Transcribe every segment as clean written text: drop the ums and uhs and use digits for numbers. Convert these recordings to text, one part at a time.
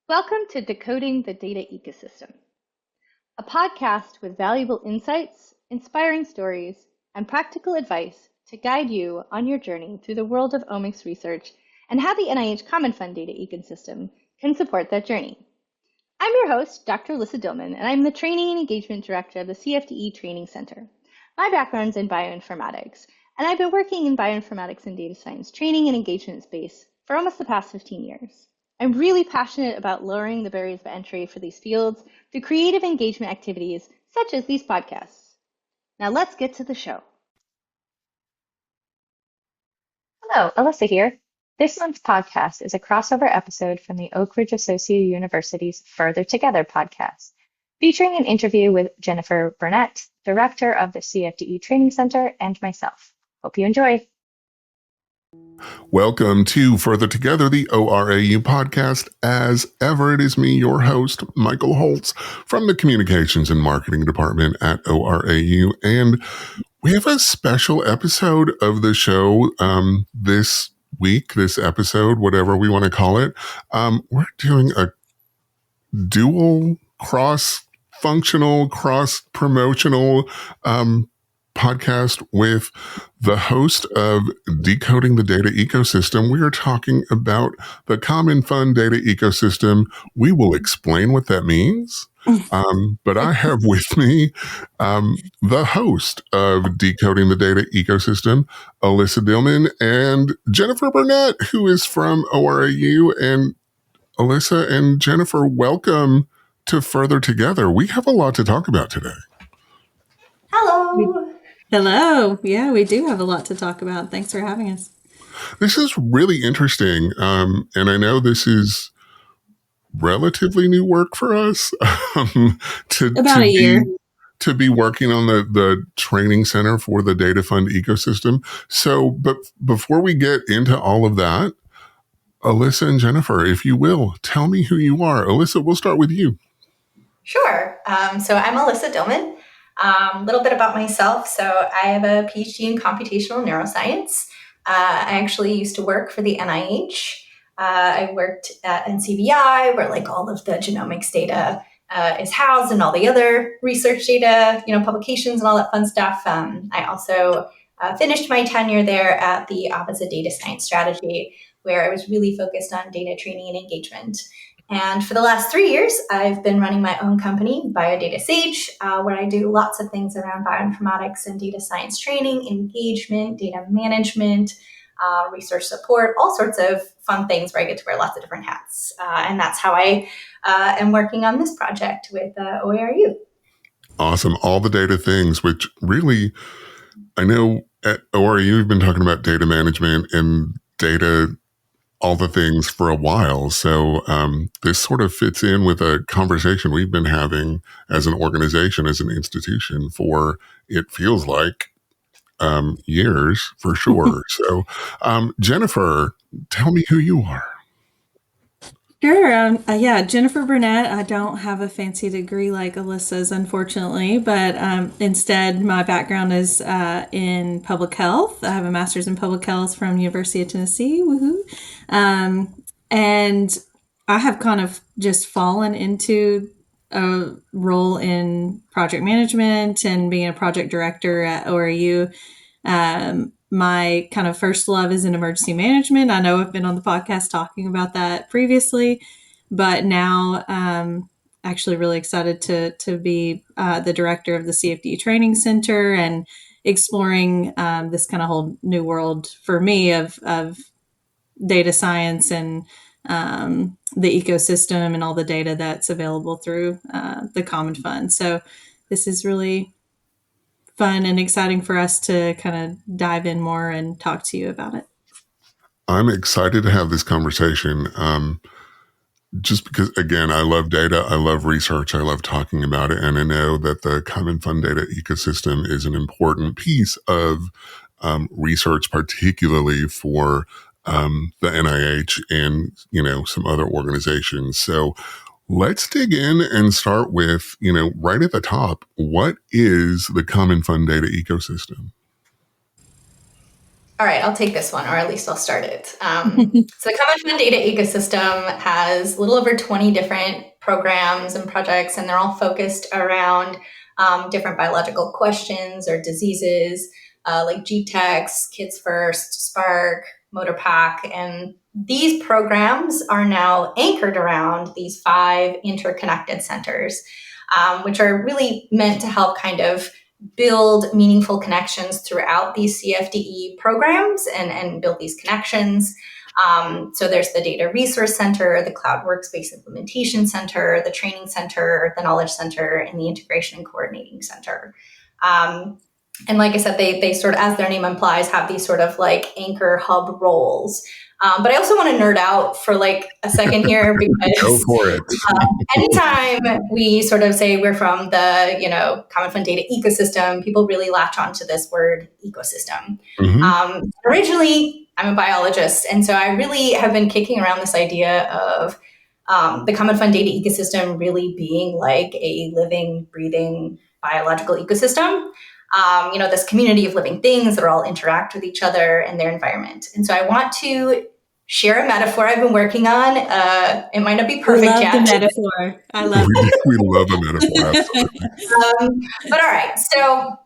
Welcome to Decoding the Data Ecosystem, a podcast with valuable insights, inspiring stories, and practical advice to guide you on your journey through the world of omics research and how the NIH Common Fund data ecosystem can support that journey. I'm your host, Dr. Allissa Dillman, and I'm the Training and Engagement Director of the CFDE Training Center. My background's in bioinformatics, and I've been working in bioinformatics and data science training and engagement space for almost the past 15 years. I'm really passionate about lowering the barriers of entry for these fields through creative engagement activities such as these podcasts. Now let's get to the show. Hello, Allissa here. This month's podcast is a crossover episode from the Oak Ridge Associated University's Further Together podcast, featuring an interview with Jennifer Burnette, Director of the CFDE Training Center, and myself. Hope you enjoy. Welcome to Further Together, the ORAU Podcast. As ever, it is me, your host, Michael Holtz, from the Communications and Marketing Department at ORAU. And we have a special episode of the show this week, this episode, whatever we want to call it. We're doing a dual, cross-functional, cross-promotional podcast with the host of Decoding the Data Ecosystem. We are talking about the Common Fund data ecosystem. We will explain what that means. But I have with me the host of Decoding the Data Ecosystem, Allissa Dillman, and Jennifer Burnette, who is from ORAU. And Allissa and Jennifer, welcome to Further Together. We have a lot to talk about today. Hello. Hello. Yeah, we do have a lot to talk about. Thanks for having us. This is really interesting. And I know this is relatively new work for us About a year. To be working on the training center for the data fund ecosystem. So, but before we get into all of that, Allissa and Jennifer, if you will, tell me who you are. Allissa, we'll start with you. Sure. So I'm Allissa Dillman. A little bit about myself. So I have a Ph.D. in computational neuroscience. I actually used to work for the NIH. I worked at NCBI, where like all of the genomics data is housed and all the other research data, publications and all that fun stuff. I also finished my tenure there at the Office of Data Science Strategy, where I was really focused on data training and engagement. And for the last 3 years, I've been running my own company, BioData Sage, where I do lots of things around bioinformatics and data science training, engagement, data management, research support, all sorts of fun things where I get to wear lots of different hats. And that's how I am working on this project with ORAU. Awesome. All the data things, which really, I know at ORAU, we've been talking about data management and data all the things for a while. So this sort of fits in with a conversation we've been having as an organization, as an institution for, it feels like, years for sure. So Jennifer, tell me who you are. Sure. Jennifer Burnette. I don't have a fancy degree like Alyssa's, unfortunately, but instead my background is in public health. I have a master's in public health from University of Tennessee. Woohoo! And I have kind of just fallen into a role in project management and being a project director at ORAU. My kind of first love is in emergency management. I know I've been on the podcast talking about that previously, but now actually really excited to be the director of the CFDE Training Center and exploring this kind of whole new world for me of data science and the ecosystem and all the data that's available through the Common Fund. So this is really fun and exciting for us to kind of dive in more and talk to you about it. I'm excited to have this conversation just because, again, I love data, I love research, I love talking about it, and I know that the Common Fund data ecosystem is an important piece of research, particularly for the NIH and, some other organizations. So let's dig in and start with, right at the top, what is the Common Fund data ecosystem? All right, I'll take this one, or at least I'll start it. So the Common Fund data ecosystem has a little over 20 different programs and projects, and they're all focused around different biological questions or diseases like GTEx, Kids First, Spark, MotorPack. And these programs are now anchored around these 5 interconnected centers, which are really meant to help kind of build meaningful connections throughout these CFDE programs and build these connections. So there's the Data Resource Center, the Cloud Workspace Implementation Center, the Training Center, the Knowledge Center, and the Integration and Coordinating Center. And like I said, they sort of, as their name implies, have these sort of like anchor hub roles. But I also want to nerd out for like a second here because go for it. Anytime we sort of say we're from the Common Fund data ecosystem, people really latch onto this word ecosystem. Mm-hmm. Originally, I'm a biologist, and so I really have been kicking around this idea of the Common Fund data ecosystem really being like a living, breathing biological ecosystem. This community of living things that all interact with each other and their environment. And so I want to share a metaphor I've been working on. It might not be perfect yet. I love the metaphor. I love it. We love a metaphor. But all right. So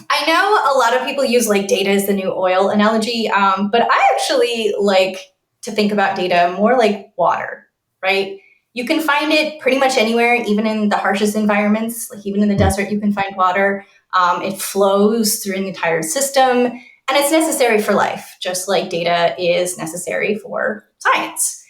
I know a lot of people use like data as the new oil analogy, but I actually like to think about data more like water, right? You can find it pretty much anywhere, even in the harshest environments, like even in the desert, you can find water. It flows through an entire system, and it's necessary for life, just like data is necessary for science.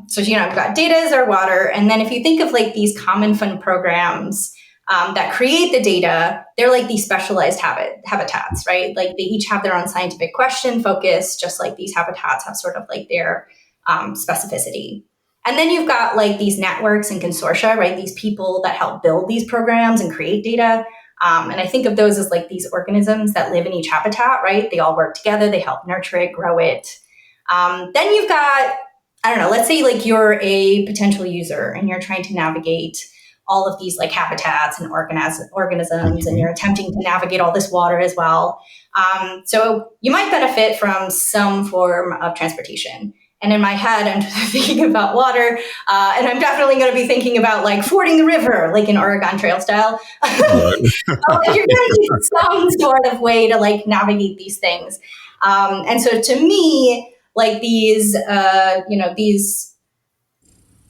So you've got data as our water. And then if you think of like these Common Fund programs that create the data, they're like these specialized habitats, right? Like they each have their own scientific question focus, just like these habitats have sort of like their specificity. And then you've got like these networks and consortia, right? These people that help build these programs and create data. And I think of those as like these organisms that live in each habitat, right? They all work together. They help nurture it, grow it. Then you've got, let's say like you're a potential user and you're trying to navigate all of these like habitats and organisms, and you're attempting to navigate all this water as well. So you might benefit from some form of transportation. And in my head, I'm thinking about water, and I'm definitely going to be thinking about like fording the river, like in Oregon Trail style. You're going to need some sort of way to like navigate these things. And so to me, like these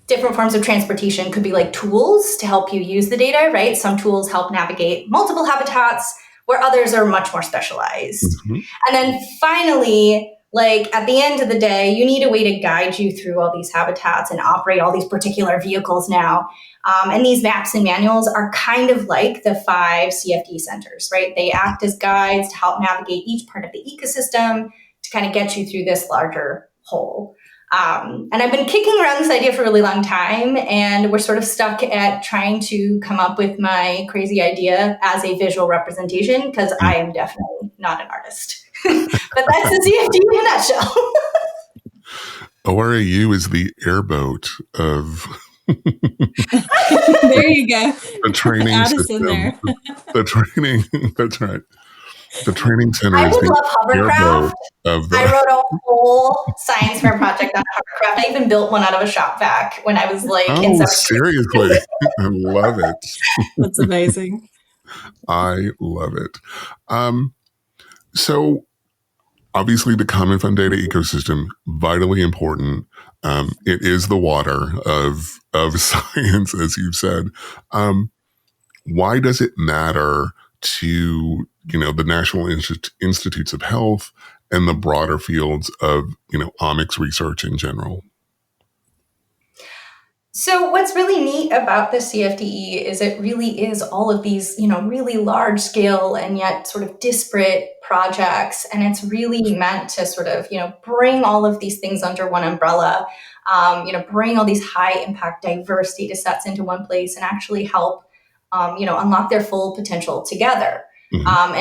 different forms of transportation could be like tools to help you use the data, right? Some tools help navigate multiple habitats where others are much more specialized. Mm-hmm. And then finally, like at the end of the day, you need a way to guide you through all these habitats and operate all these particular vehicles now. And these maps and manuals are kind of like the 5 CFD centers, right? They act as guides to help navigate each part of the ecosystem to kind of get you through this larger whole. And I've been kicking around this idea for a really long time, and we're sort of stuck at trying to come up with my crazy idea as a visual representation, because I am definitely not an artist. But that's the CFD in a nutshell. ORAU is the airboat of there you go. The training system. There. The training, that's right. The training center. I would love hovercraft. I wrote a whole science fair project on hovercraft. I even built one out of a shop vac when I was like in 7th seriously? I love it. That's amazing. I love it. So obviously the Common Fund data ecosystem, vitally important. It is the water of science, as you've said. Why does it matter to, the National Institutes of Health and the broader fields of, omics research in general? So what's really neat about the CFDE is it really is all of these, really large scale and yet sort of disparate projects. And it's really meant to sort of, bring all of these things under one umbrella, bring all these high impact, diverse data sets into one place and actually help, unlock their full potential together. Mm-hmm.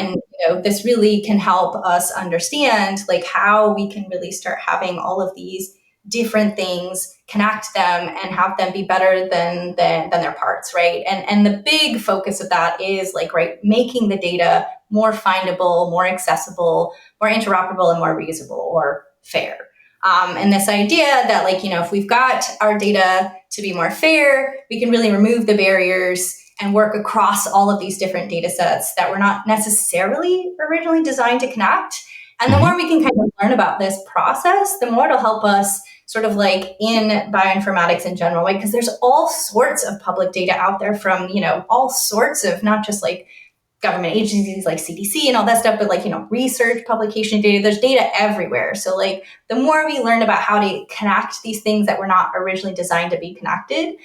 And this really can help us understand like how we can really start having all of these different things, connect them, and have them be better than their parts, right? And the big focus of that is like, right, making the data more findable, more accessible, more interoperable, and more reusable or fair. And this idea that, like, if we've got our data to be more fair, we can really remove the barriers and work across all of these different data sets that were not necessarily originally designed to connect. And the more we can kind of learn about this process, the more it'll help us sort of like in bioinformatics in general, right? Because there's all sorts of public data out there from, all sorts of, not just like government agencies like CDC and all that stuff, but like, research, publication data, there's data everywhere. So like the more we learn about how to connect these things that were not originally designed to be connected,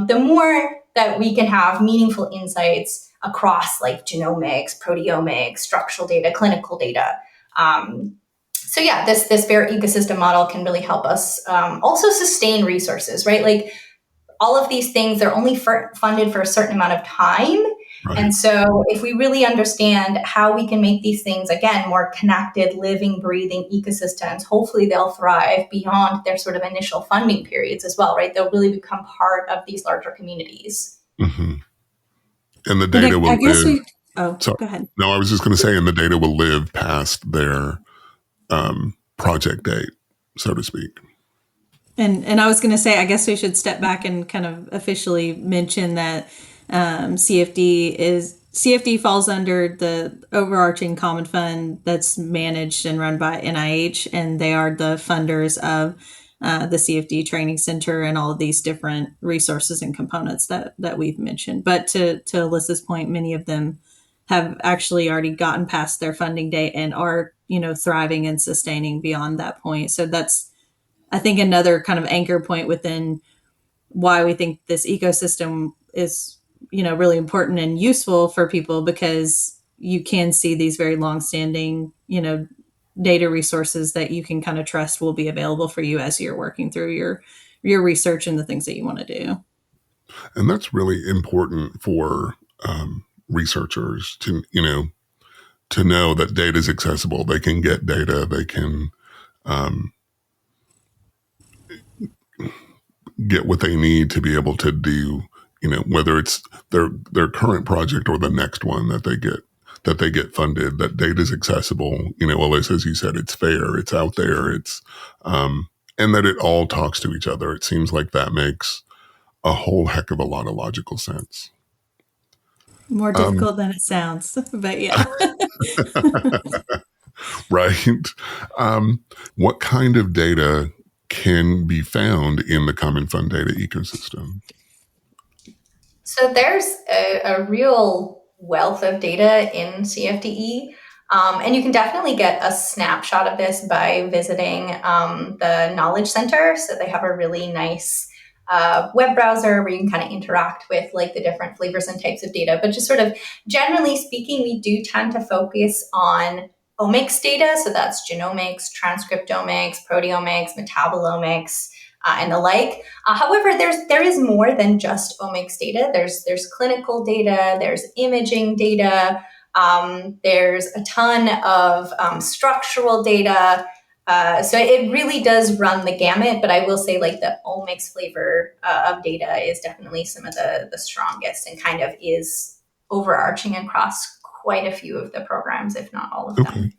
the more that we can have meaningful insights across like genomics, proteomics, structural data, clinical data. So yeah, this fair ecosystem model can really help us also sustain resources, right? Like all of these things, they're only funded for a certain amount of time. Right. And so if we really understand how we can make these things, again, more connected, living, breathing ecosystems, hopefully they'll thrive beyond their sort of initial funding periods as well, right? They'll really become part of these larger communities. Mm-hmm. And the data will live. Go ahead. No, I was just going to say, and the data will live past their project date, so to speak. And I was going to say, I guess we should step back and kind of officially mention that CFD falls under the overarching Common Fund that's managed and run by NIH, and they are the funders of the CFDE Training Center and all of these different resources and components that we've mentioned. But to Alyssa's point, many of them have actually already gotten past their funding date and are, thriving and sustaining beyond that point. So that's, I think, another kind of anchor point within why we think this ecosystem is, really important and useful for people, because you can see these very long-standing, data resources that you can kind of trust will be available for you as you're working through your research and the things that you want to do. And that's really important for researchers to know that data is accessible. They can get data. They can get what they need to be able to do, whether it's their current project or the next one that they get funded, that data is accessible. Allissa, as you said, it's fair, it's out there, it's and that it all talks to each other. It seems like that makes a whole heck of a lot of logical sense. More difficult than it sounds, but yeah. Right. What kind of data can be found in the Common Fund data ecosystem? So there's a real wealth of data in CFDE. And you can definitely get a snapshot of this by visiting the Knowledge Center. So they have a really nice web browser where you can kind of interact with like the different flavors and types of data. But just sort of generally speaking, we do tend to focus on omics data. So that's genomics, transcriptomics, proteomics, metabolomics, and the like. However, there is more than just omics data. There's clinical data, there's imaging data, there's a ton of structural data. So it really does run the gamut, but I will say like the omics flavor of data is definitely some of the strongest and kind of is overarching across quite a few of the programs, if not all of them.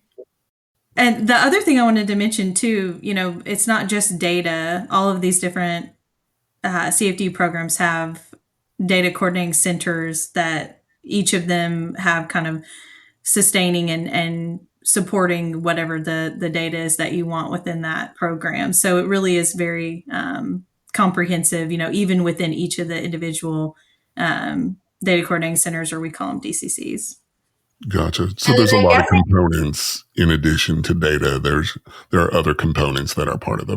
And the other thing I wanted to mention too, it's not just data. All of these different CFD programs have data coordinating centers that each of them have kind of sustaining and supporting whatever the data is that you want within that program. So it really is very comprehensive, even within each of the individual data coordinating centers, or we call them DCCs. Gotcha. So there's a lot of components in addition to data. There are other components that are part of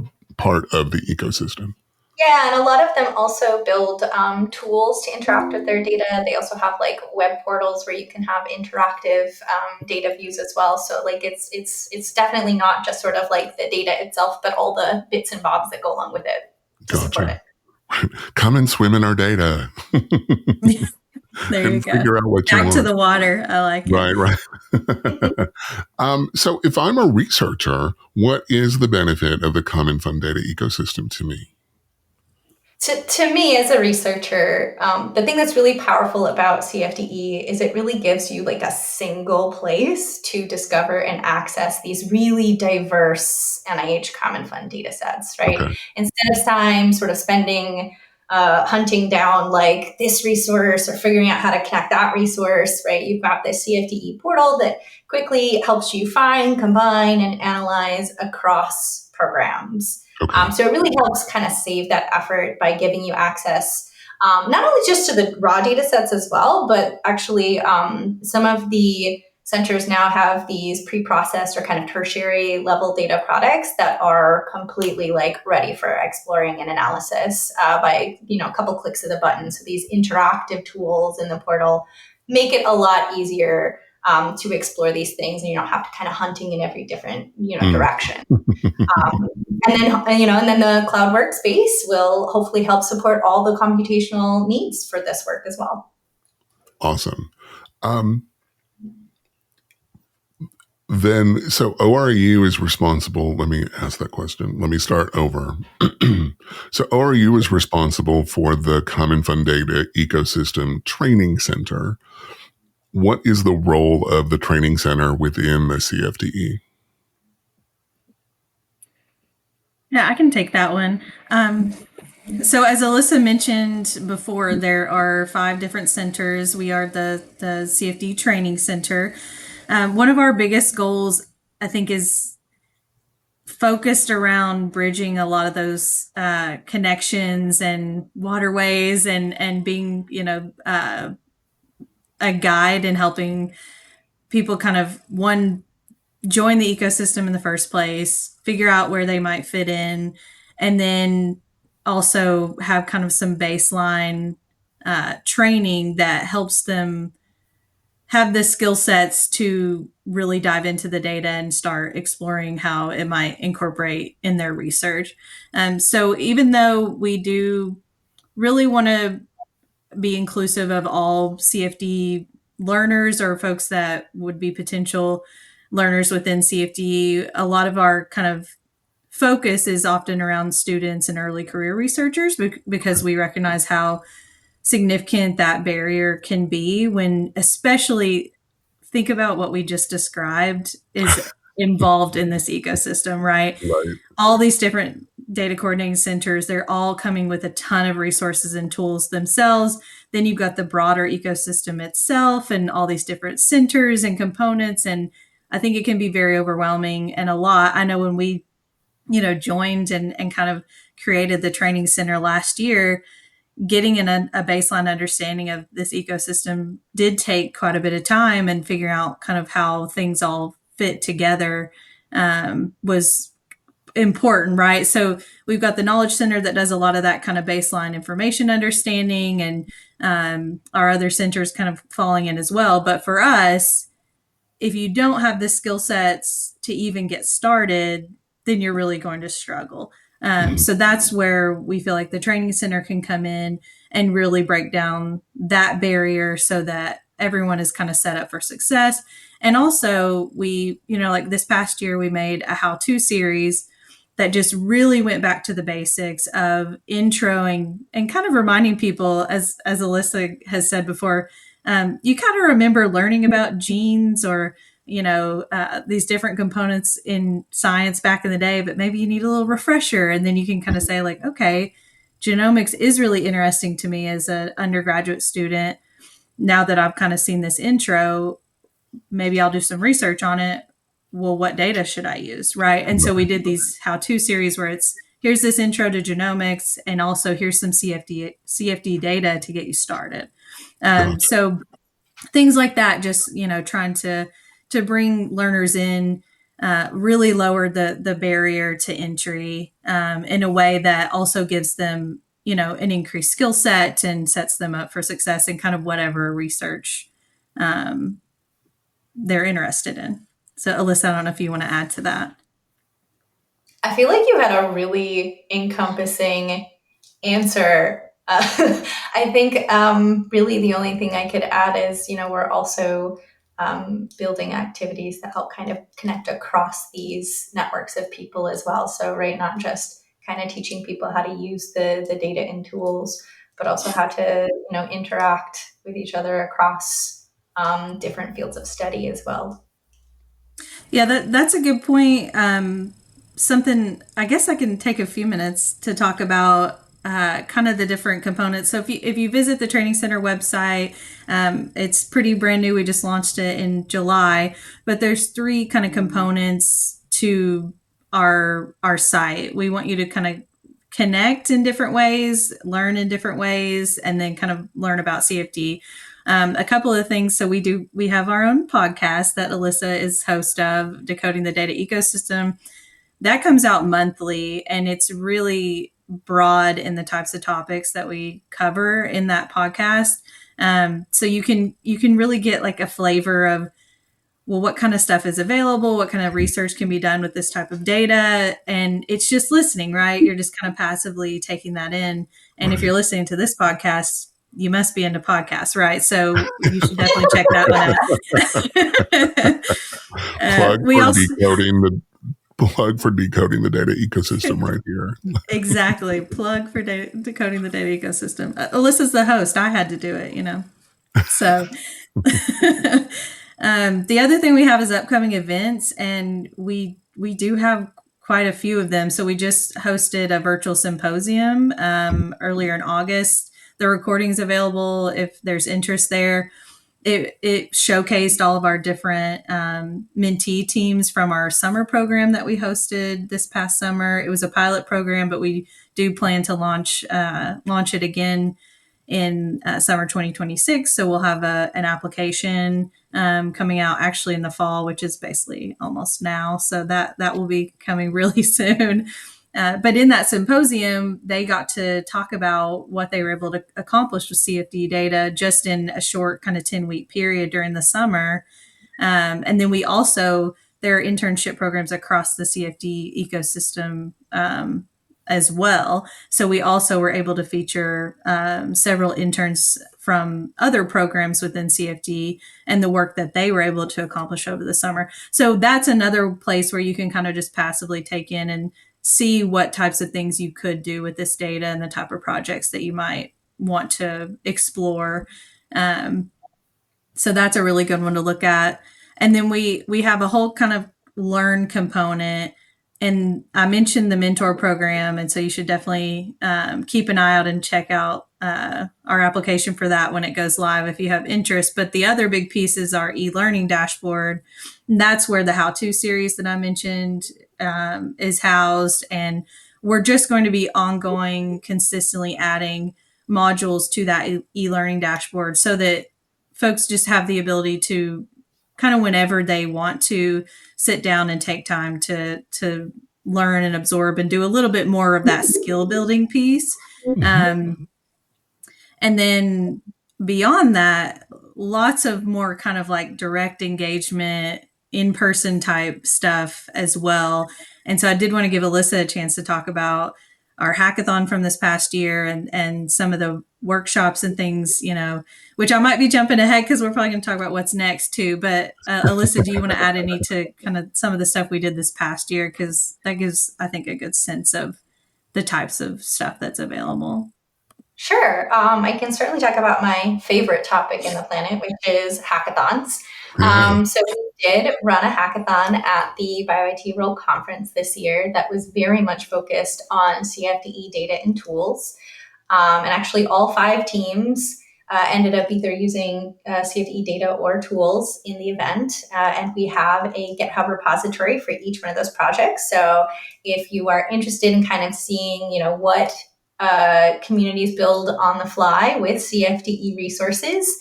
the ecosystem. Yeah, and a lot of them also build tools to interact with their data. They also have like web portals where you can have interactive data views as well. So like it's definitely not just sort of like the data itself, but all the bits and bobs that go along with it to support it. Come and swim in our data. There you and go. figure out what you Back want. to the water. I like it. Right. So if I'm a researcher, what is the benefit of the Common Fund data ecosystem to me? To me, as a researcher, the thing that's really powerful about CFDE is it really gives you like a single place to discover and access these really diverse NIH Common Fund data sets, right? Okay. Instead of time sort of spending hunting down like this resource or figuring out how to connect that resource, right? You've got this CFDE portal that quickly helps you find, combine, and analyze across programs. Okay. So it really helps kind of save that effort by giving you access, not only just to the raw data sets as well, but actually some of the centers now have these pre-processed or kind of tertiary level data products that are completely like ready for exploring and analysis by, a couple clicks of the button. So these interactive tools in the portal make it a lot easier to explore these things, and you don't have to kind of hunting in every different, direction. And then the cloud workspace will hopefully help support all the computational needs for this work as well. Awesome. So ORAU is responsible. Let me ask that question. Let me start over. So ORAU is responsible for the Common Fund Data Ecosystem Training Center. What is the role of the training center within the CFDE? Yeah, I can take that one. So as Allissa mentioned before, there are 5 different centers. We are the CFDE Training Center. One of our biggest goals, I think, is focused around bridging a lot of those connections and waterways and being, a guide and helping people kind of, one, join the ecosystem in the first place, figure out where they might fit in, and then also have kind of some baseline training that helps them have the skill sets to really dive into the data and start exploring how it might incorporate in their research. So even though we do really want to be inclusive of all CFD learners or folks that would be potential learners within CFD, a lot of our kind of focus is often around students and early career researchers because we recognize how significant that barrier can be when, especially, think about what we just described is involved in this ecosystem, right? Right. All these different data coordinating centers, they're all coming with a ton of resources and tools themselves. Then you've got the broader ecosystem itself and all these different centers and components. And I think it can be very overwhelming and a lot. I know when we, joined and kind of created the training center last year, getting in a baseline understanding of this ecosystem did take quite a bit of time, and figuring out kind of how things all fit together was important, right? So we've got the Knowledge Center that does a lot of that kind of baseline information understanding, and our other centers kind of falling in as well. But for us, if you don't have the skill sets to even get started, then you're really going to struggle. So that's where we feel like the training center can come in and really break down that barrier so that everyone is kind of set up for success. And also we, like this past year, we made a how-to series that just really went back to the basics of introing and kind of reminding people, as Allissa has said before, you kind of remember learning about genes or these different components in science back in the day, but maybe you need a little refresher. And then you can kind of say like, okay, genomics is really interesting to me as an undergraduate student. Now that I've kind of seen this intro, maybe I'll do some research on it. Well, what data should I use? Right. And so we did these how-to series where it's, here's this intro to genomics, and also here's some CFD data to get you started. So things like that, just, trying to bring learners in, really lower the barrier to entry in a way that also gives them, an increased skill set and sets them up for success in kind of whatever research they're interested in. So Allissa, I don't know if you want to add to that. I feel like you had a really encompassing answer I think really the only thing I could add is, we're also building activities that help kind of connect across these networks of people as well. So, right, not just kind of teaching people how to use the data and tools, but also how to, interact with each other across different fields of study as well. Yeah, that's a good point. Something I guess I can take a few minutes to talk about kind of the different components. So if you visit the Training Center website, it's pretty brand new. We just launched it in July, but there's 3 kind of components to our site. We want you to kind of connect in different ways, learn in different ways, and then kind of learn about CFD. A couple of things. So we have our own podcast that Allissa is host of, Decoding the Data Ecosystem. That comes out monthly, and it's really broad in the types of topics that we cover in that podcast. So you can really get like a flavor of, well, what kind of stuff is available? What kind of research can be done with this type of data? And it's just listening, right? You're just kind of passively taking that in. And if you're listening to this podcast, you must be into podcasts, right? So you should definitely check that one out. Plug for decoding the data ecosystem right here. Exactly. Plug for decoding the data ecosystem. Alyssa's the host. I had to do it, So the other thing we have is upcoming events, and we do have quite a few of them. So we just hosted a virtual symposium earlier in August. The recording's available if there's interest there. It showcased all of our different mentee teams from our summer program that we hosted this past summer. It was a pilot program, but we do plan to launch it again in summer 2026. So we'll have an application coming out actually in the fall, which is basically almost now. So that will be coming really soon. But in that symposium, they got to talk about what they were able to accomplish with CFD data just in a short kind of 10-week period during the summer. And then there are internship programs across the CFD ecosystem as well. So we also were able to feature several interns from other programs within CFD and the work that they were able to accomplish over the summer. So that's another place where you can kind of just passively take in and see what types of things you could do with this data and the type of projects that you might want to explore. So that's a really good one to look at. And then we have a whole kind of learn component. And I mentioned the mentor program. And so you should definitely keep an eye out and check out our application for that when it goes live if you have interest. But the other big piece is our e-learning dashboard. And that's where the how-to series that I mentioned is housed. And we're just going to be ongoing, consistently adding modules to that e-learning dashboard so that folks just have the ability to kind of whenever they want to sit down and take time to learn and absorb and do a little bit more of that skill building piece. And then beyond that, lots of more kind of like direct engagement, in-person type stuff as well. And so I did want to give Allissa a chance to talk about our hackathon from this past year and some of the workshops and things, which I might be jumping ahead because we're probably going to talk about what's next too. But Allissa, do you want to add any to kind of some of the stuff we did this past year? Because that gives, I think, a good sense of the types of stuff that's available. Sure. I can certainly talk about my favorite topic in the planet, which is hackathons. So we did run a hackathon at the BioIT World Conference this year that was very much focused on CFDE data and tools. And actually all 5 teams ended up either using CFDE data or tools in the event. And we have a GitHub repository for each one of those projects. So if you are interested in kind of seeing, what communities build on the fly with CFDE resources.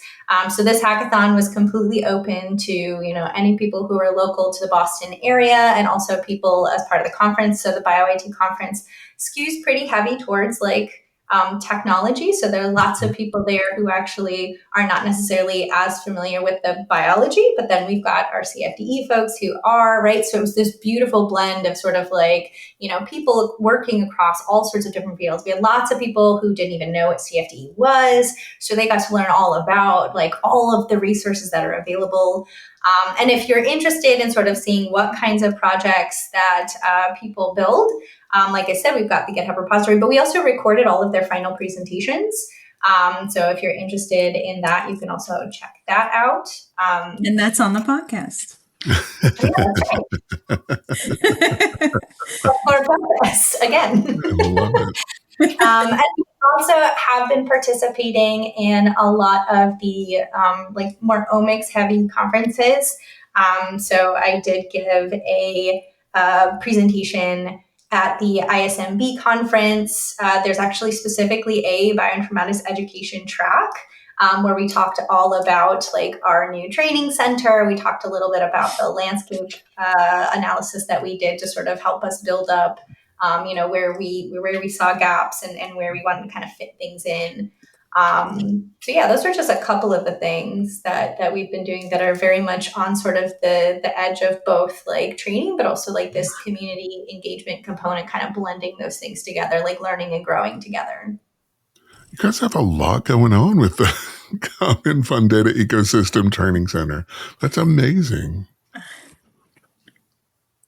So this hackathon was completely open to, any people who are local to the Boston area and also people as part of the conference. So the BioIT conference skews pretty heavy towards like technology. So there are lots of people there who actually are not necessarily as familiar with the biology, but then we've got our CFDE folks who are, right? So it was this beautiful blend of sort of like, people working across all sorts of different fields. We had lots of people who didn't even know what CFDE was. So they got to learn all about like all of the resources that are available. And if you're interested in sort of seeing what kinds of projects that people build, like I said, we've got the GitHub repository, but we also recorded all of their final presentations. So if you're interested in that, you can also check that out. And that's on the podcast. Yeah, our podcast again. I love it. And we also have been participating in a lot of the like more omics heavy conferences. So I did give a presentation at the ISMB conference. There's actually specifically a bioinformatics education track where we talked all about like our new training center. We talked a little bit about the landscape analysis that we did to sort of help us build up, where we saw gaps and where we wanted to kind of fit things in. So yeah, those are just a couple of the things that we've been doing that are very much on sort of the edge of both like training, but also like this community engagement component, kind of blending those things together, like learning and growing together. You guys have a lot going on with the Common Fund Data Ecosystem Training Center. That's amazing.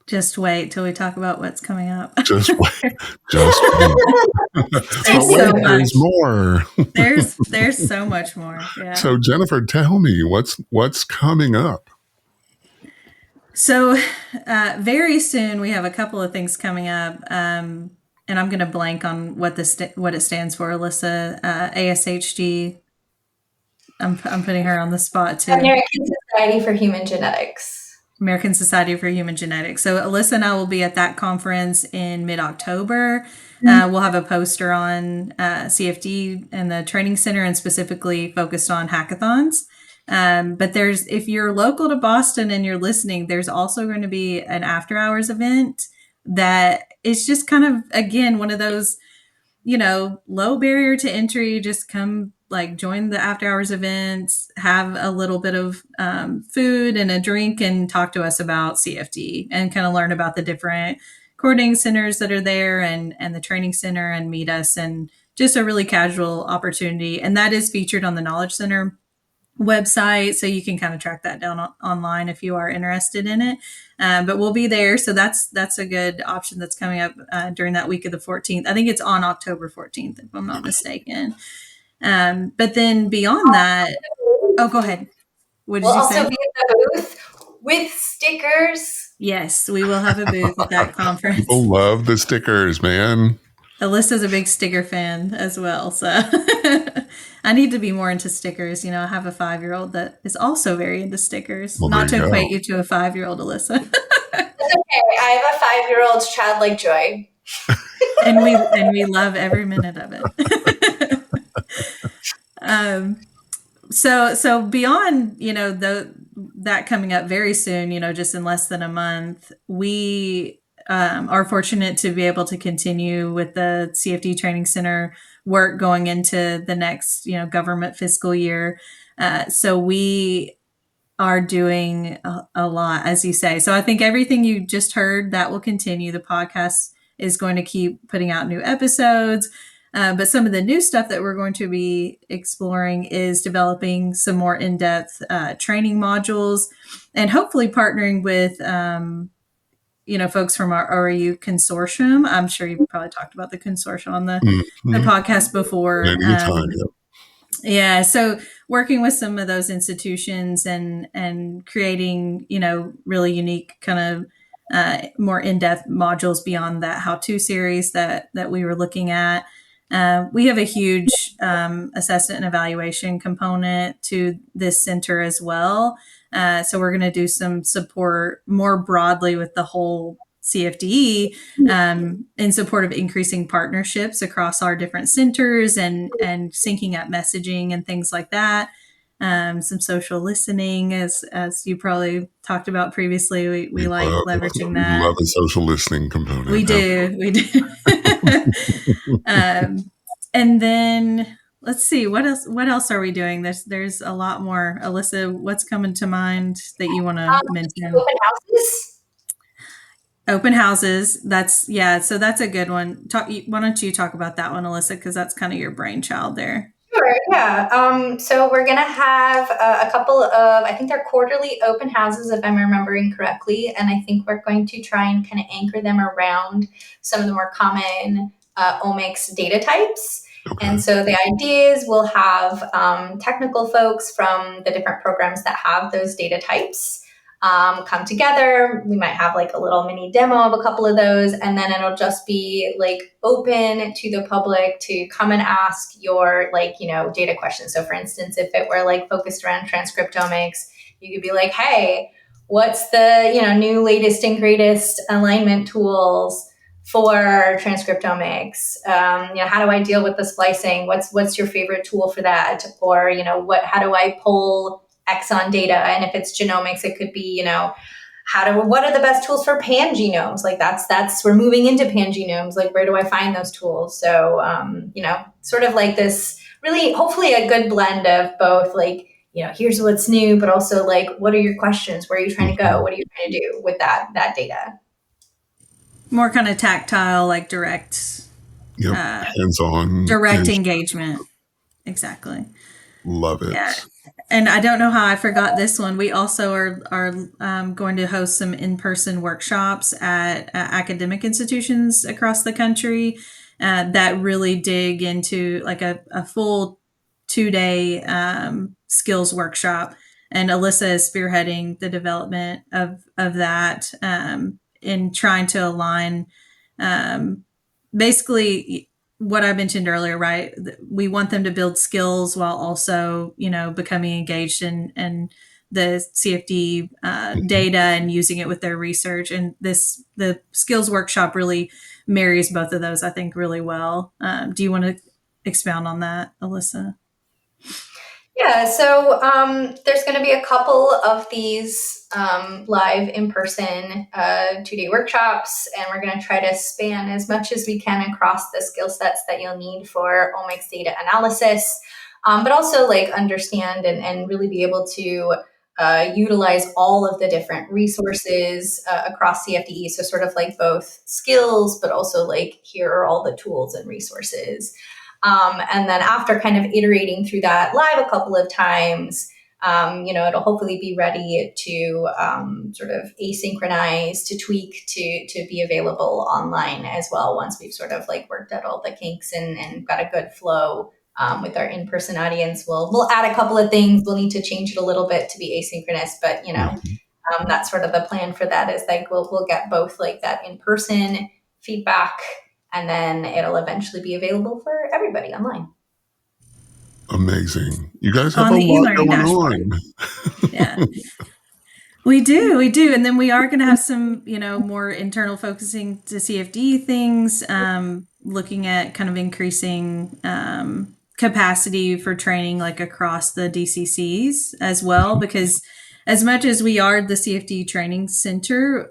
Just wait till we talk about what's coming up. Just wait. Just wait. There's more. There's so much more. Yeah. So Jennifer, tell me what's coming up. So very soon we have a couple of things coming up, and I'm going to blank on what it stands for. Allissa, ASHG. I'm putting her on the spot too. American Society for Human Genetics. American Society for Human Genetics. So Allissa and I will be at that conference in mid-October. We'll have a poster on CFD and the training center, and specifically focused on hackathons. But if you're local to Boston and you're listening, there's also going to be an after hours event that is just kind of, again, one of those, low barrier to entry. Just come join the after hours events, have a little bit of food and a drink, and talk to us about CFD and kind of learn about the different coordinating centers that are there and the training center, and meet us, and just a really casual opportunity. And that is featured on the Knowledge Center website, so you can kind of track that down online if you are interested in it. But we'll be there. So that's a good option that's coming up during that week of the 14th. I think it's on October 14th, if I'm not mistaken. But then beyond that, go ahead. What did you say? We'll also be at the booth with stickers. Yes, we will have a booth at that conference. People love the stickers, man. Alyssa's a big sticker fan as well, so I need to be more into stickers. I have a 5-year-old that is also very into stickers. Well, not to equate you to a 5-year-old, Allissa. That's okay. I have a 5-year-old's childlike joy, and we love every minute of it. So beyond, that coming up very soon, just in less than a month, we are fortunate to be able to continue with the CFD Training Center work going into the next, government fiscal year. So we are doing a lot, as you say. So I think everything you just heard, that will continue. The podcast is going to keep putting out new episodes. But some of the new stuff that we're going to be exploring is developing some more in-depth training modules, and hopefully partnering with, folks from our ORAU consortium. I'm sure you've probably talked about the consortium on the podcast before. Yeah. So working with some of those institutions and creating, really unique kind of more in-depth modules beyond that how-to series that we were looking at. We have a huge assessment and evaluation component to this center as well. So we're going to do some support more broadly with the whole CFDE in support of increasing partnerships across our different centers and syncing up messaging and things like that. Some social listening, as you probably talked about previously. We like leveraging that. We love a social listening component. We do. And then let's see, what else are we doing? There's a lot more. Allissa, what's coming to mind that you want to mention? Open houses. Open houses. So that's a good one. Why don't you talk about that one, Allissa, because that's kind of your brainchild there. Sure, yeah. So we're going to have a couple of, I think they're quarterly open houses, if I'm remembering correctly. And I think we're going to try and kind of anchor them around some of the more common omics data types. Okay. And so the idea is we'll have technical folks from the different programs that have those data types come together. We might have like a little mini demo of a couple of those, and then it'll just be like open to the public to come and ask your data questions. So for instance, if it were like focused around transcriptomics, you could be like, hey, what's the new latest and greatest alignment tools for transcriptomics? How do I deal with the splicing? What's your favorite tool for that? Or how do I pull exon data? And if it's genomics, it could be, what are the best tools for pangenomes? Like that's we're moving into pangenomes. Like, where do I find those tools? So, sort of like this really, hopefully a good blend of both, like, here's what's new, but also like, what are your questions? Where are you trying to go? What are you trying to do with that data? More kind of tactile, like direct, hands-on, direct engagement. Exactly. Love it. Yeah. And I don't know how I forgot this one. We also are going to host some in-person workshops at academic institutions across the country that really dig into like a full 2-day skills workshop. And Allissa is spearheading the development of that in trying to align basically what I mentioned earlier, right? We want them to build skills while also, becoming engaged in the CFD data and using it with their research. And the skills workshop really marries both of those, I think, really well. Do you want to expound on that, Allissa? Yeah, so there's going to be a couple of these live in-person 2-day workshops, and we're going to try to span as much as we can across the skill sets that you'll need for omics data analysis, but also like understand and really be able to utilize all of the different resources across CFDE. So sort of like both skills, but also like, here are all the tools and resources. And then after kind of iterating through that live a couple of times, it'll hopefully be ready to sort of asynchronize, to tweak, to be available online as well once we've sort of like worked out all the kinks and got a good flow with our in-person audience. We'll add a couple of things. We'll need to change it a little bit to be asynchronous, but that's sort of the plan for that, is like we'll get both like that in-person feedback, and then it'll eventually be available for everybody online. Amazing. You guys have a lot going on. Yeah. We do. And then we are going to have some, more internal focusing to CFD things, looking at kind of increasing capacity for training like across the DCCs as well, because as much as we are the CFD Training Center,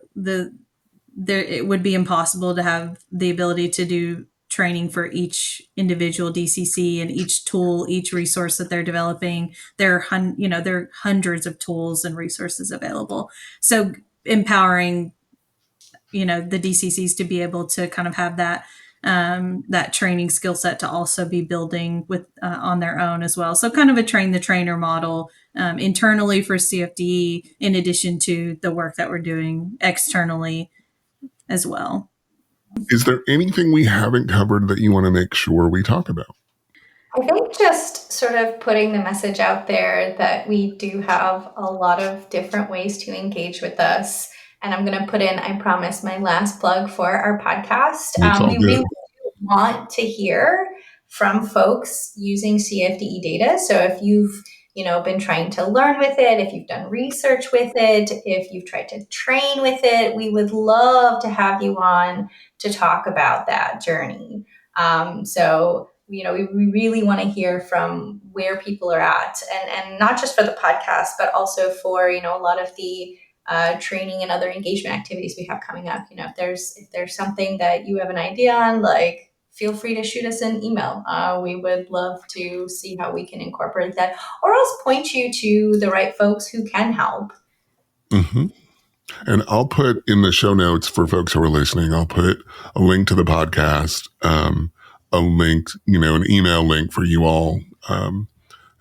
it would be impossible to have the ability to do training for each individual DCC and each tool, each resource that they're developing. There are hundreds of tools and resources available. So empowering, the DCCs to be able to kind of have that training skill set to also be building with on their own as well. So kind of a train the trainer model internally for CFD, in addition to the work that we're doing externally as well. Is there anything we haven't covered that you want to make sure we talk about? I think just sort of putting the message out there that we do have a lot of different ways to engage with us. And I'm going to put in, I promise, my last plug for our podcast. We really want to hear from folks using CFDE data. So if you've been trying to learn with it, if you've done research with it, if you've tried to train with it, we would love to have you on to talk about that journey. So, we really want to hear from where people are at, and not just for the podcast, but also for, a lot of the training and other engagement activities we have coming up. If there's something that you have an idea on, like, feel free to shoot us an email. We would love to see how we can incorporate that, or else point you to the right folks who can help. Mm-hmm. And I'll put in the show notes for folks who are listening, I'll put a link to the podcast, a link, an email link for you all,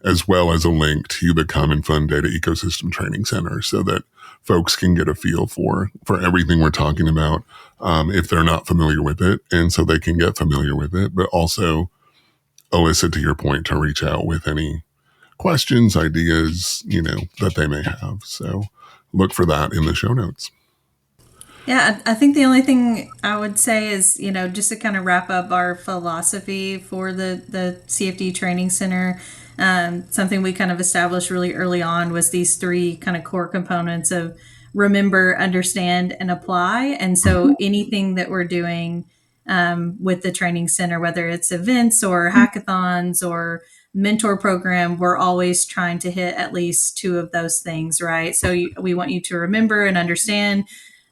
as well as a link to the Common Fund Data Ecosystem Training Center so that folks can get a feel for everything we're talking about if they're not familiar with it, and so they can get familiar with it. But also, Allissa, to your point, to reach out with any questions, ideas, that they may have. So look for that in the show notes. Yeah, I think the only thing I would say is, just to kind of wrap up our philosophy for the CFDE Training Center, something we kind of established really early on was these three kind of core components of remember, understand, and apply. And so anything that we're doing with the training center, whether it's events or hackathons or mentor program, we're always trying to hit at least two of those things, right? So we want you to remember and understand.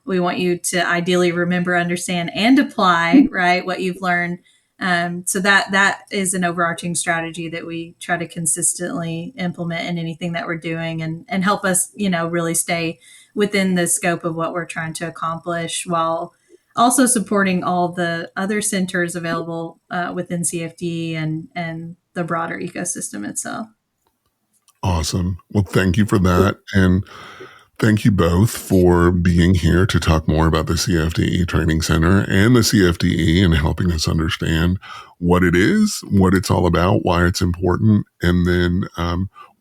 We want you to ideally remember, understand, and apply, right, what you've learned. So that is an overarching strategy that we try to consistently implement in anything that we're doing and help us, really stay within the scope of what we're trying to accomplish while also supporting all the other centers available within CFD and the broader ecosystem itself. Awesome. Well, thank you for that. And thank you both for being here to talk more about the CFDE Training Center and the CFDE and helping us understand what it is, what it's all about, why it's important, and then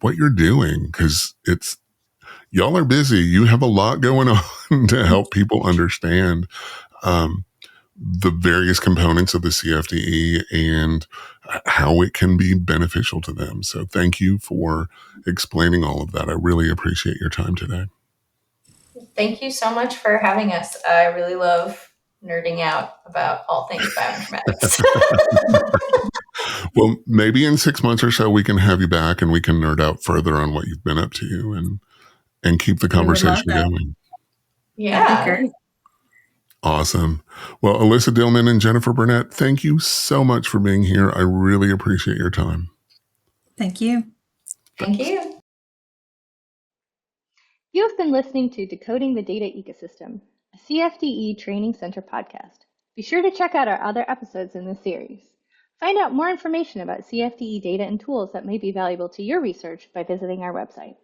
what you're doing, because y'all are busy. You have a lot going on to help people understand the various components of the CFDE and how it can be beneficial to them. So thank you for explaining all of that. I really appreciate your time today. Thank you so much for having us. I really love nerding out about all things bioinformatics. Well, maybe in 6 months or so, we can have you back and we can nerd out further on what you've been up to and keep the conversation going. Yeah. Awesome. Well, Allissa Dillman and Jennifer Burnette, thank you so much for being here. I really appreciate your time. Thank you. Thank you. You have been listening to Decoding the Data Ecosystem, a CFDE Training Center podcast. Be sure to check out our other episodes in this series. Find out more information about CFDE data and tools that may be valuable to your research by visiting our website.